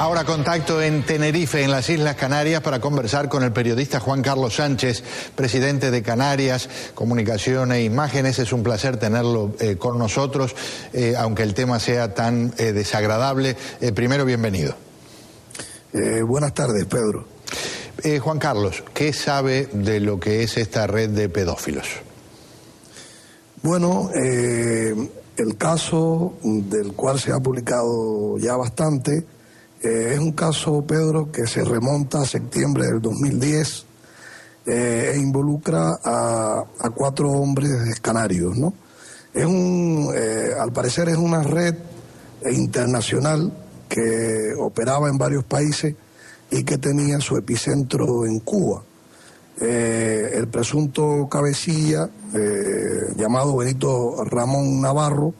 Ahora contacto en Tenerife, en las Islas Canarias, para conversar con el periodista Juan Carlos Sánchez, presidente de Canarias Comunicación e Imágenes. Es un placer tenerlo con nosotros, aunque el tema sea tan desagradable. Primero, bienvenido. Buenas tardes, Pedro. Juan Carlos, ¿qué sabe de lo que es esta red de pedófilos? Bueno, el caso del cual se ha publicado ya bastante es un caso, Pedro, que se remonta a septiembre del 2010 e involucra a 4 hombres canarios, ¿no? Al parecer es una red internacional que operaba en varios países y que tenía su epicentro en Cuba. El presunto cabecilla, llamado Benito Ramón Navarro,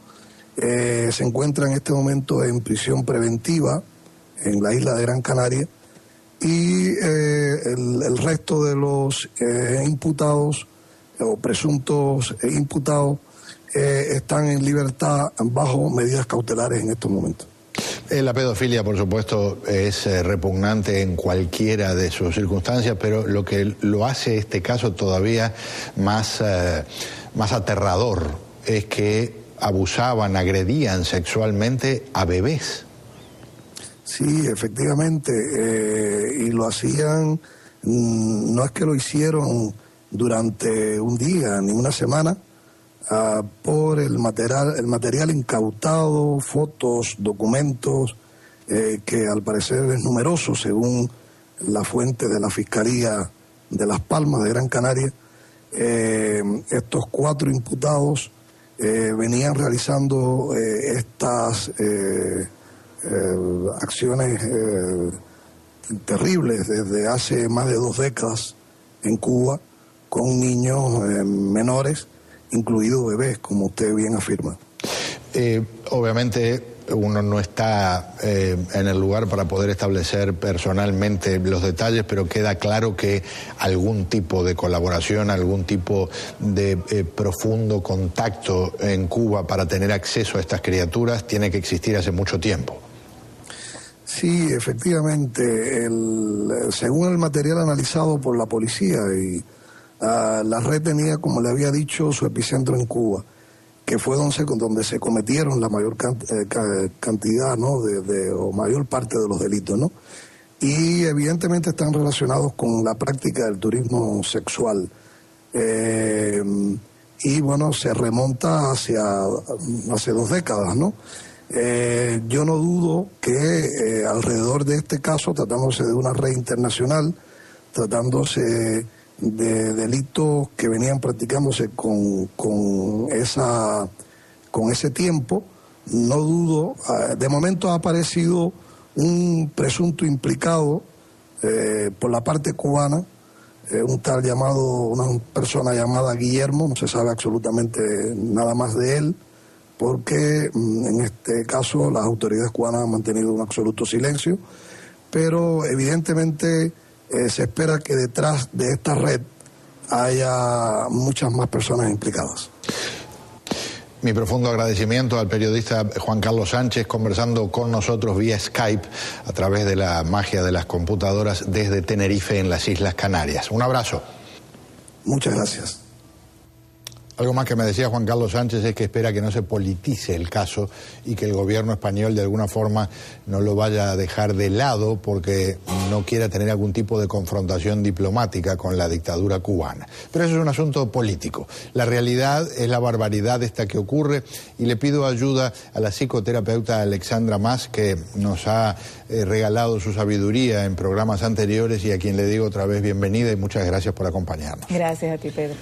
se encuentra en este momento en prisión preventiva en la isla de Gran Canaria, y el resto de los imputados o presuntos imputados están en libertad bajo medidas cautelares en estos momentos. La pedofilia, por supuesto, es repugnante en cualquiera de sus circunstancias, pero lo que lo hace este caso todavía más aterrador es que abusaban, agredían sexualmente a bebés. Sí, efectivamente, y lo hacían, no es que lo hicieron durante un día ni una semana, por el material incautado, fotos, documentos, que al parecer es numeroso según la fuente de la Fiscalía de Las Palmas de Gran Canaria. Estos 4 imputados venían realizando estas acciones terribles desde hace más de 2 décadas en Cuba con niños menores, incluidos bebés, como usted bien afirma. Obviamente uno no está en el lugar para poder establecer personalmente los detalles, pero queda claro que algún tipo de colaboración, algún tipo de profundo contacto en Cuba para tener acceso a estas criaturas tiene que existir hace mucho tiempo. Sí, efectivamente, según el material analizado por la policía, la red tenía, como le había dicho, su epicentro en Cuba, que fue donde se cometieron la mayor cantidad, ¿no?, o mayor parte de los delitos, ¿no? Y evidentemente están relacionados con la práctica del turismo sexual. Y bueno, se remonta hace 2 décadas, ¿no? Yo no dudo que alrededor de este caso, tratándose de una red internacional, tratándose de delitos que venían practicándose con ese tiempo, no dudo, de momento ha aparecido un presunto implicado por la parte cubana, una persona llamada Guillermo, no se sabe absolutamente nada más de él, porque en este caso las autoridades cubanas han mantenido un absoluto silencio, pero evidentemente se espera que detrás de esta red haya muchas más personas implicadas. Mi profundo agradecimiento al periodista Juan Carlos Sánchez, conversando con nosotros vía Skype a través de la magia de las computadoras desde Tenerife, en las Islas Canarias. Un abrazo. Muchas gracias. Algo más que me decía Juan Carlos Sánchez es que espera que no se politice el caso y que el gobierno español de alguna forma no lo vaya a dejar de lado porque no quiera tener algún tipo de confrontación diplomática con la dictadura cubana. Pero eso es un asunto político. La realidad es la barbaridad esta que ocurre, y le pido ayuda a la psicoterapeuta Alexandra Mas, que nos ha regalado su sabiduría en programas anteriores, y a quien le digo otra vez bienvenida y muchas gracias por acompañarnos. Gracias a ti, Pedro.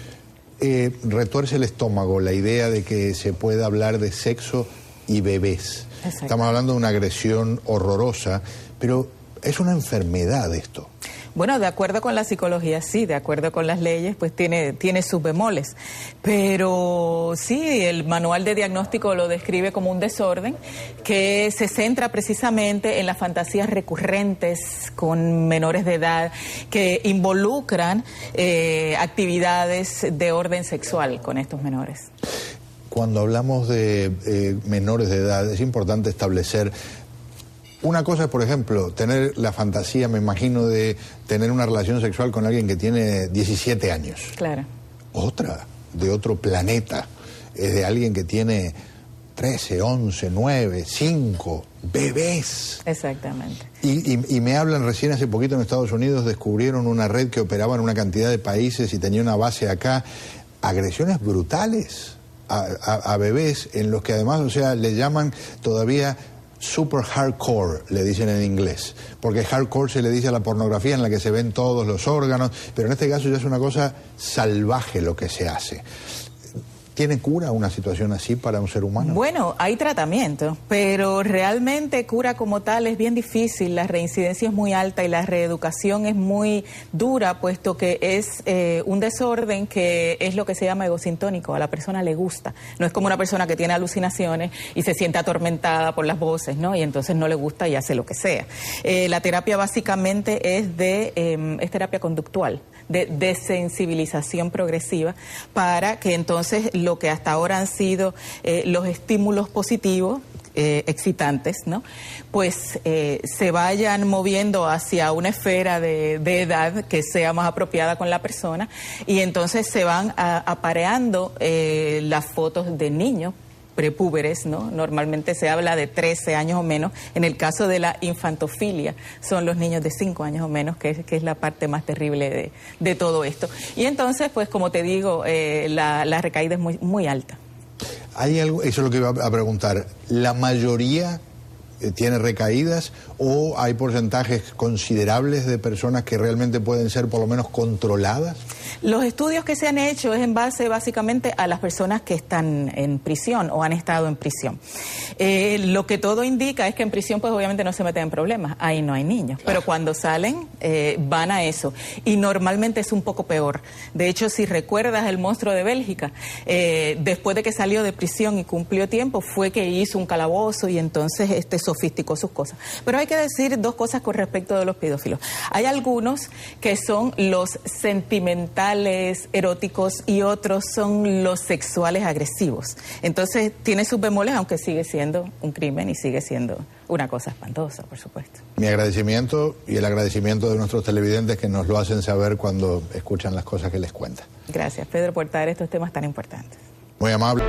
Retuerce el estómago la idea de que se pueda hablar de sexo y bebés. Exacto. Estamos hablando de una agresión horrorosa, pero es una enfermedad esto. Bueno, de acuerdo con la psicología, sí, de acuerdo con las leyes, pues tiene sus bemoles. Pero sí, el manual de diagnóstico lo describe como un desorden que se centra precisamente en las fantasías recurrentes con menores de edad que involucran actividades de orden sexual con estos menores. Cuando hablamos de menores de edad, es importante establecer Una cosa es, por ejemplo, tener la fantasía, me imagino, de tener una relación sexual con alguien que tiene 17 años. Claro. Otra, de otro planeta, es de alguien que tiene 13, 11, 9, 5, bebés. Exactamente. Y me hablan recién hace poquito en Estados Unidos, descubrieron una red que operaba en una cantidad de países y tenía una base acá. Agresiones brutales a bebés, en los que además, o sea, le llaman todavía super hardcore, le dicen en inglés, porque hardcore se le dice a la pornografía en la que se ven todos los órganos, pero en este caso ya es una cosa salvaje lo que se hace. ¿Tiene cura una situación así para un ser humano? Bueno, hay tratamiento, pero realmente cura como tal es bien difícil, la reincidencia es muy alta y la reeducación es muy dura, puesto que es un desorden que es lo que se llama egosintónico, a la persona le gusta. No es como una persona que tiene alucinaciones y se siente atormentada por las voces, ¿no? Y entonces no le gusta y hace lo que sea. La terapia básicamente es terapia conductual, de desensibilización progresiva, para que entonces lo que hasta ahora han sido los estímulos positivos, excitantes, ¿no? Pues se vayan moviendo hacia una esfera de edad que sea más apropiada con la persona, y entonces se van apareando las fotos de niños prepúberes, ¿no? Normalmente se habla de 13 años o menos. En el caso de la infantofilia, son los niños de 5 años o menos, que es la parte más terrible de todo esto. Y entonces, pues como te digo, la recaída es muy, muy alta. ¿Hay algo, eso es lo que iba a preguntar, la mayoría tiene recaídas o hay porcentajes considerables de personas que realmente pueden ser por lo menos controladas? Los estudios que se han hecho es en base básicamente a las personas que están en prisión o han estado en prisión. Lo que todo indica es que en prisión pues obviamente no se meten en problemas, ahí no hay niños, pero cuando salen van a eso, y normalmente es un poco peor. De hecho, si recuerdas el monstruo de Bélgica, después de que salió de prisión y cumplió tiempo, fue que hizo un calabozo y entonces sofisticó sus cosas. Pero hay que decir dos cosas con respecto de los pedófilos. Hay algunos que son los sentimentales, eróticos, y otros son los sexuales agresivos. Entonces tiene sus bemoles, aunque sigue siendo un crimen y sigue siendo una cosa espantosa, por supuesto. Mi agradecimiento y el agradecimiento de nuestros televidentes que nos lo hacen saber cuando escuchan las cosas que les cuentan. Gracias, Pedro, por traer estos temas tan importantes. Muy amable.